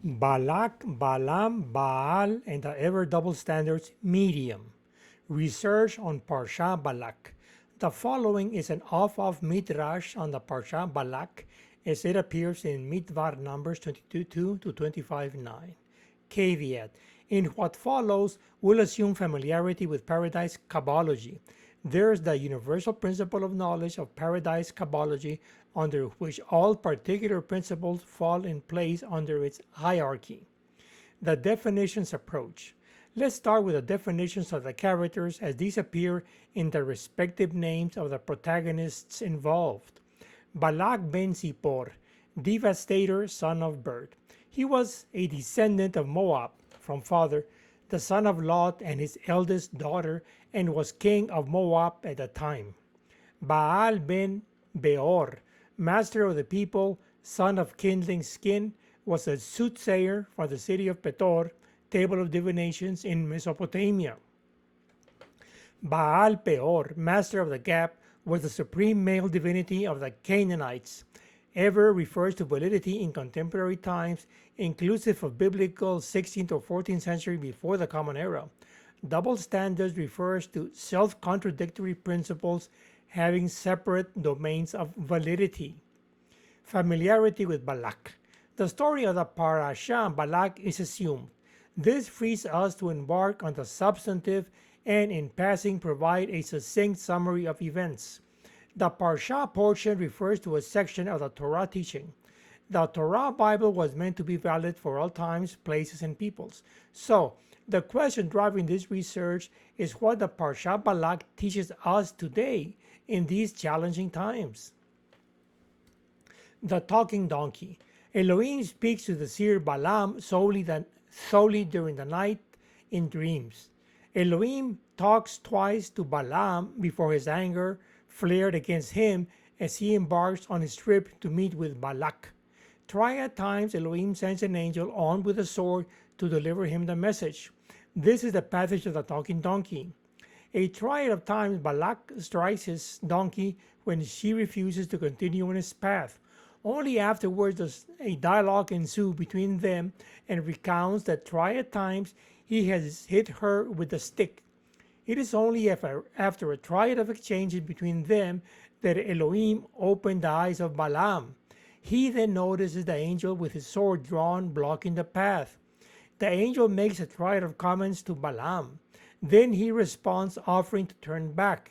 Balak, Balaam, Baal, and the ever double standards medium. Research on Parashah Balak. The following is an off midrash on the Parashah Balak as it appears in Midbar Numbers 22:2 to 25:9. Caveat: in what follows, we'll assume familiarity with paradise Kabbalogy. There's the universal principle of knowledge of paradise Kabbalogy, under which all particular principles fall in place under its hierarchy. The definitions approach. Let's start with the definitions of the characters as these appear in the respective names of the protagonists involved. Balak ben Zippor, devastator, son of Bert. He was a descendant of Moab from father, the son of Lot and his eldest daughter, and was king of Moab at the time. Baal ben Beor, master of the people, son of kindling skin, was a soothsayer for the city of Petor, table of divinations in Mesopotamia. Baal Peor, master of the gap, was the supreme male divinity of the Canaanites. Ever refers to validity in contemporary times, inclusive of biblical 16th or 14th century before the Common Era. Double standards refers to self-contradictory principles having separate domains of validity. Familiarity with Balak. The story of the Parashah Balak is assumed. This frees us to embark on the substantive and in passing provide a succinct summary of events. The Parashah portion refers to a section of the Torah teaching. The Torah Bible was meant to be valid for all times, places, and peoples. So, the question driving this research is what the Parashah Balak teaches us today in these challenging times. The talking donkey. Elohim speaks to the seer Balaam solely during the night in dreams. Elohim talks twice to Balaam before his anger flared against him as he embarks on his trip to meet with Balak. Triad times Elohim sends an angel armed with a sword to deliver him the message. This is the passage of the talking donkey. A triad of times Balak strikes his donkey when she refuses to continue on his path. Only afterwards does a dialogue ensue between them and recounts that triad times he has hit her with a stick. It is only after a triad of exchanges between them that Elohim opened the eyes of Balaam. He then notices the angel with his sword drawn blocking the path. The angel makes a triad of comments to Balaam. Then he responds offering to turn back.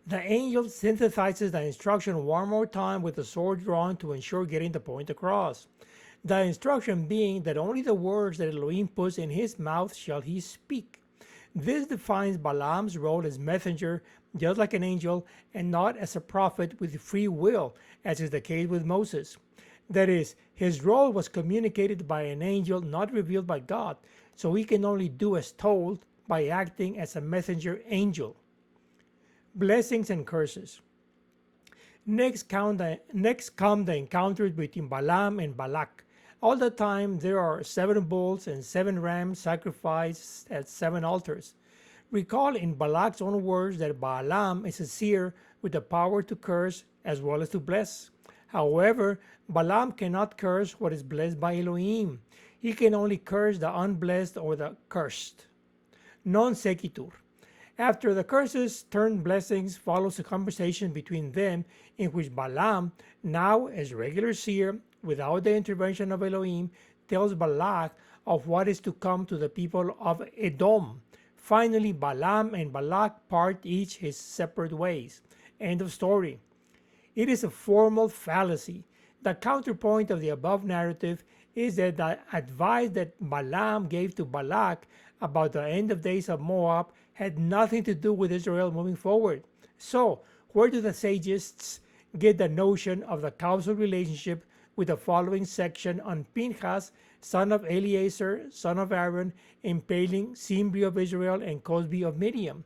The angel synthesizes the instruction one more time with the sword drawn to ensure getting the point across. The instruction being that only the words that Elohim puts in his mouth shall he speak. This defines Balaam's role as messenger, just like an angel, and not as a prophet with free will, as is the case with Moses. That is, his role was communicated by an angel not revealed by God, so he can only do as told by acting as a messenger angel. Blessings and curses. Next come the encounters between Balaam and Balak. All the time there are 7 bulls and 7 rams sacrificed at 7 altars. Recall in Balak's own words that Balaam is a seer with the power to curse as well as to bless. However, Balaam cannot curse what is blessed by Elohim. He can only curse the unblessed or the cursed. Non sequitur. After the curses turned blessings follows a conversation between them in which Balaam, now as regular seer, without the intervention of Elohim, tells Balak of what is to come to the people of Edom. Finally, Balaam and Balak part each his separate ways. End of story. It is a formal fallacy. The counterpoint of the above narrative is that the advice that Balaam gave to Balak about the end of days of Moab had nothing to do with Israel moving forward. So, where do the sages get the notion of the causal relationship with the following section on Pinchas, son of Eleazar, son of Aaron, impaling Zimri of Israel and Cosbi of Midian?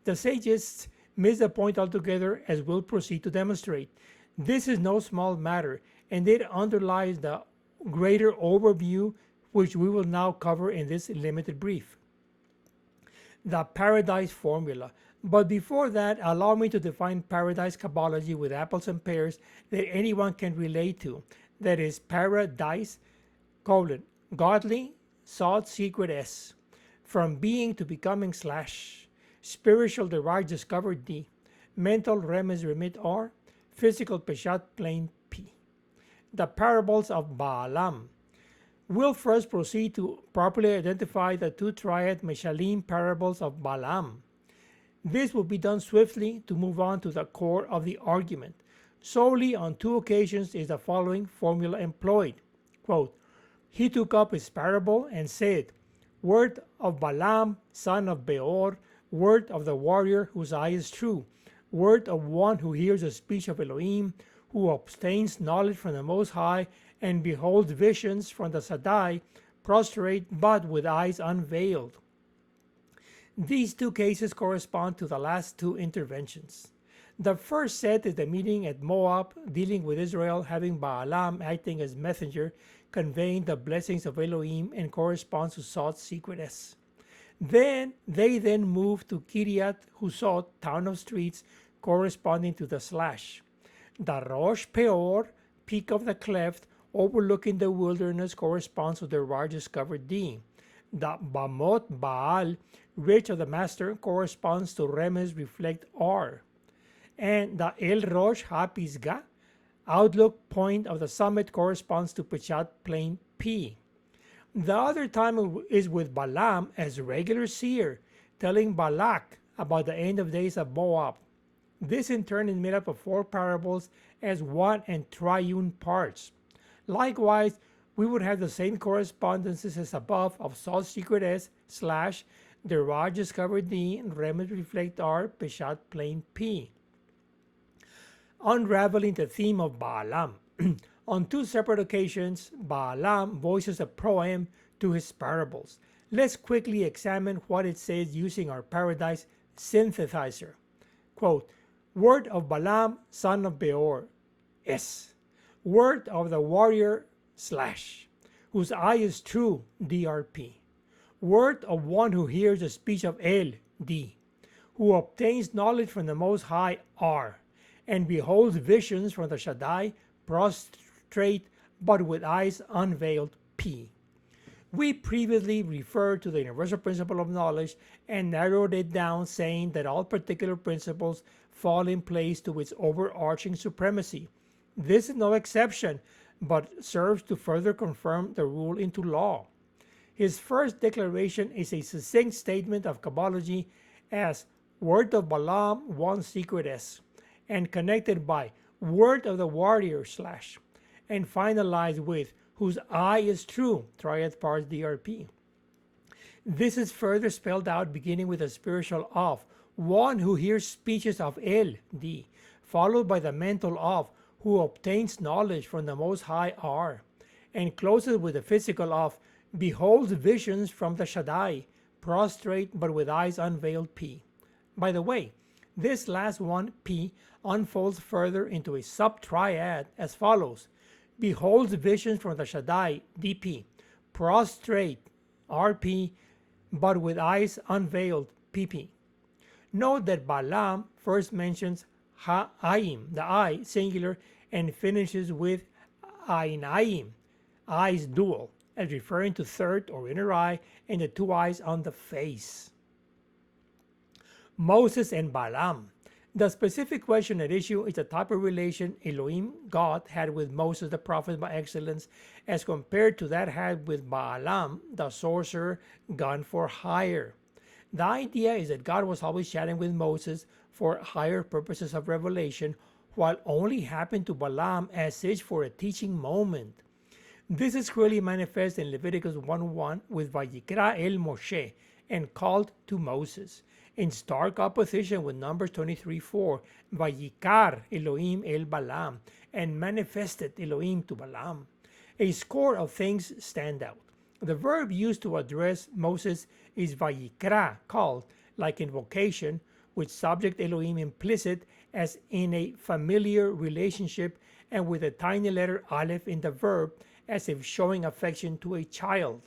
The sages miss the point altogether, as we'll proceed to demonstrate. This is no small matter, and it underlies the greater overview which we will now cover in this limited brief. The paradise formula. But before that, allow me to define paradise Kabbalogy with apples and pears that anyone can relate to. That is, paradise, godly, sought secret S, from being to becoming / spiritual derived discovered D, mental remes remit R, physical peshat plain P. The parables of Balaam. We'll first proceed to properly identify the two triad Meshalim parables of Balaam. This will be done swiftly to move on to the core of the argument. Solely on 2 occasions is the following formula employed. Quote, he took up his parable and said, word of Balaam, son of Beor, word of the warrior whose eye is true, word of one who hears the speech of Elohim, who obtains knowledge from the Most High, and beholds visions from the Shaddai, prostrate but with eyes unveiled. These 2 cases correspond to the last 2 interventions. The first set is the meeting at Moab, dealing with Israel, having Balaam acting as messenger, conveying the blessings of Elohim, and corresponds to sought secret S. They then move to Kiryat Husot, town of streets, corresponding to the / The Rosh Peor, peak of the cleft, overlooking the wilderness, corresponds to the large discovered D. The Bamot Baal, ridge of the master, corresponds to Remes reflect R. And the El Rosh HaPisgah, outlook point of the summit, corresponds to Peshat plain P. The other time is with Balaam as regular seer, telling Balak about the end of days of Moab. This in turn is made up of 4 parables as 1 and triune parts. Likewise, we would have the same correspondences as above of sought secret S / the Raj discovered D, and Remes reflect R, Peshat plain P. Unraveling the theme of Balaam. On 2 separate occasions, Balaam voices a proem to his parables. Let's quickly examine what it says using our Paradise synthesizer. Quote, word of Balaam, son of Beor, S. Word of the warrior / whose eye is true, DRP. Word of one who hears the speech of El, D. Who obtains knowledge from the Most High, R. And beholds visions from the Shaddai, prostrate but with eyes unveiled, P. We previously referred to the universal principle of knowledge and narrowed it down, saying that all particular principles fall in place to its overarching supremacy. This is no exception, but serves to further confirm the rule into law. His first declaration is a succinct statement of Kabbalogy as word of Balaam, one secret S, and connected by word of the warrior / and finalized with whose eye is true, triad parts DRP. This is further spelled out beginning with the spiritual of one who hears speeches of El, D, followed by the mental of who obtains knowledge from the Most High, R, and closes with the physical of beholds visions from the Shaddai, prostrate but with eyes unveiled, P. By the way, this last one, P, unfolds further into a sub-triad as follows. Beholds visions from the Shaddai, DP, prostrate, RP, but with eyes unveiled, PP. Note that Balaam first mentions Ha'ayim, the eye, singular, and finishes with Ainayim, eyes dual, as referring to third or inner eye and the 2 eyes on the face. Moses and Balaam. The specific question at issue is the type of relation Elohim, God, had with Moses the prophet by excellence as compared to that had with Balaam, the sorcerer, gone for hire. The idea is that God was always chatting with Moses for higher purposes of revelation, while only happened to Balaam as such for a teaching moment. This is clearly manifest in Leviticus 1:1 with Vayikra el Moshe and called to Moses, in stark opposition with Numbers 23:4, Vayikar Elohim el Balaam, and manifested Elohim to Balaam. A score of things stand out. The verb used to address Moses is Vayikra, called, like invocation, with subject Elohim implicit as in a familiar relationship, and with a tiny letter aleph in the verb as if showing affection to a child.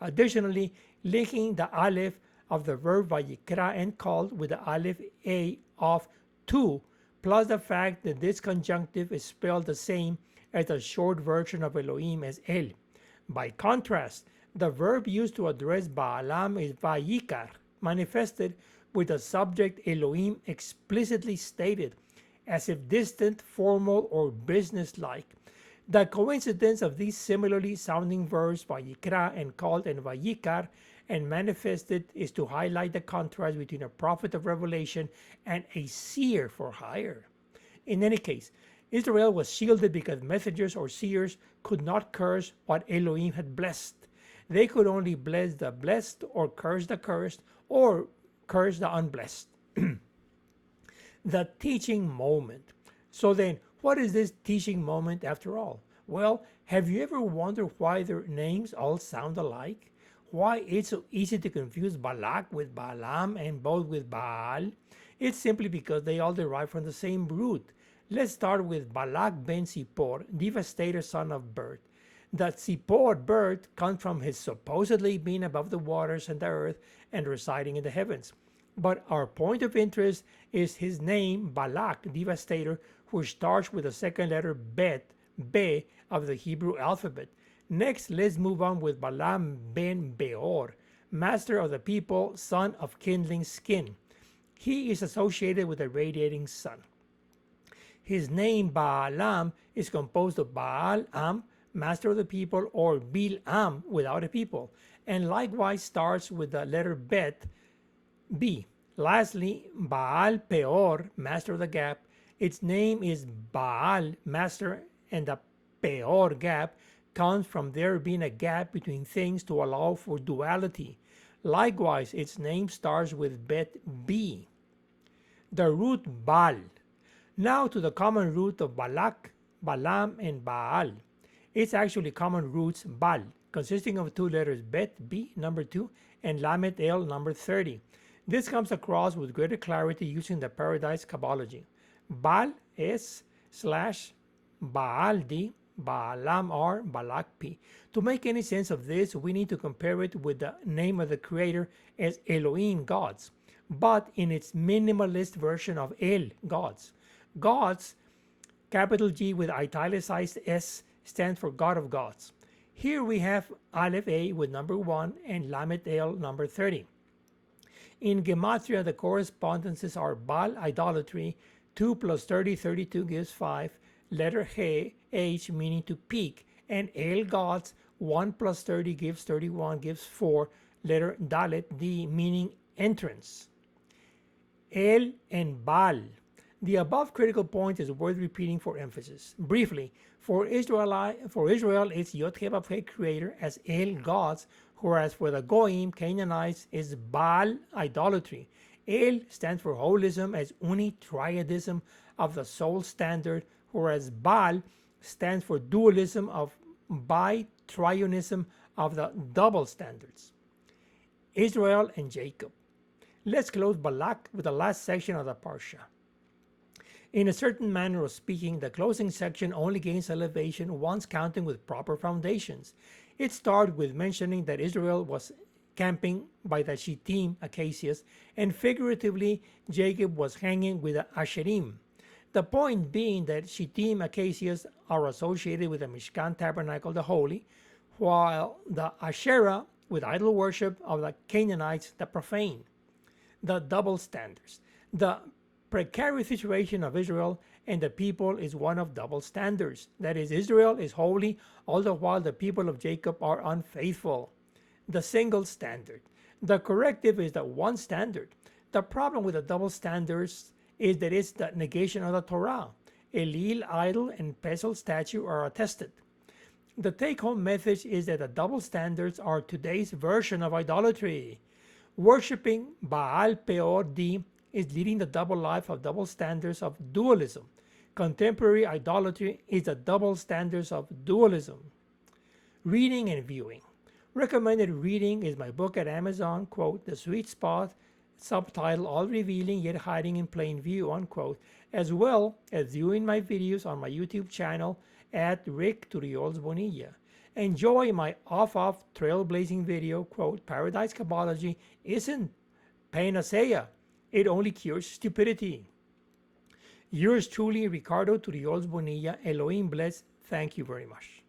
Additionally, linking the aleph of the verb Vayikra and called with the aleph a of to, plus the fact that this conjunctive is spelled the same as the short version of Elohim as El. By contrast, the verb used to address Balaam is vayikar, manifested with the subject Elohim explicitly stated, as if distant, formal, or businesslike. The coincidence of these similarly sounding verbs vayikra and called and vayikar and manifested is to highlight the contrast between a prophet of revelation and a seer for hire. In any case, Israel was shielded because messengers or seers could not curse what Elohim had blessed. They could only bless the blessed or curse the cursed or curse the unblessed. The teaching moment. So then, what is this teaching moment after all? Well, have you ever wondered why their names all sound alike? Why it's so easy to confuse Balak with Balaam and both with Baal? It's simply because they all derive from the same root. Let's start with Balak ben Zippor, devastator son of bird. The Zippor bird comes from his supposedly being above the waters and the earth and residing in the heavens. But our point of interest is his name, Balak, devastator, which starts with the second letter Bet, Be, of the Hebrew alphabet. Next, let's move on with Balaam ben Beor, master of the people, son of kindling skin. He is associated with the radiating sun. His name, Balaam, is composed of Baal-am, master of the people, or Bil-am, without a people, and likewise starts with the letter Bet, B. Lastly, Baal Peor, master of the gap. Its name is Baal, master, and the Peor gap comes from there being a gap between things to allow for duality. Likewise, its name starts with Bet B. The root Baal. Now to the common root of Balak, Balaam, and Baal. It's actually common roots Baal, consisting of two letters Bet B, number 2, and Lamet El, number 30. This comes across with greater clarity using the Paradise Kabbalogy. Baal S slash Baal D, Balaam R, Balak P. To make any sense of this, we need to compare it with the name of the creator as Elohim, gods, but in its minimalist version of El, gods. Gods, capital G with italicized S, stands for God of gods. Here we have Aleph A with number 1 and Lamet El number 30. In Gematria, the correspondences are Baal, idolatry, 2 plus 30, 32 gives 5, letter He, H, meaning to peak, and El, gods, 1 plus 30 gives 31, gives 4, letter Dalet, D, meaning entrance. El and Baal. The above critical point is worth repeating for emphasis. Briefly, for Israel it's Yod-Heh-Vav-Heh, creator, as El, gods, whereas for the Goyim, Canaanites, is Baal, idolatry. El stands for holism as unitriadism of the soul standard, whereas Baal stands for dualism of bi-triunism of the double standards. Israel and Jacob. Let's close Balak with the last section of the Parashah. In a certain manner of speaking, the closing section only gains elevation once counting with proper foundations. It started with mentioning that Israel was camping by the Shittim acacias, and figuratively, Jacob was hanging with the Asherim. The point being that Shittim acacias are associated with the Mishkan tabernacle, the holy, while the Asherah with idol worship of the Canaanites, the profane. The double standards. The precarious situation of Israel and the people is one of double standards. That is, Israel is holy, all the while the people of Jacob are unfaithful. The single standard. The corrective is the one standard. The problem with the double standards is that it's the negation of the Torah. Elil, idol, and Pesel statue are attested. The take-home message is that the double standards are today's version of idolatry. Worshipping Baal Peor D is leading the double life of double standards of dualism. Contemporary idolatry is the double standards of dualism. Reading and viewing. Recommended reading is my book at Amazon, quote, The Sweet Spot, subtitle, All Revealing Yet Hiding in Plain View, unquote, as well as viewing my videos on my YouTube channel at Rick Turullols-Bonilla. Enjoy my off-off trailblazing video, quote, Paradise Kabbalogy isn't panacea. It only cures stupidity. Yours truly, Ricardo Turullols-Bonilla. Elohim bless. Thank you very much.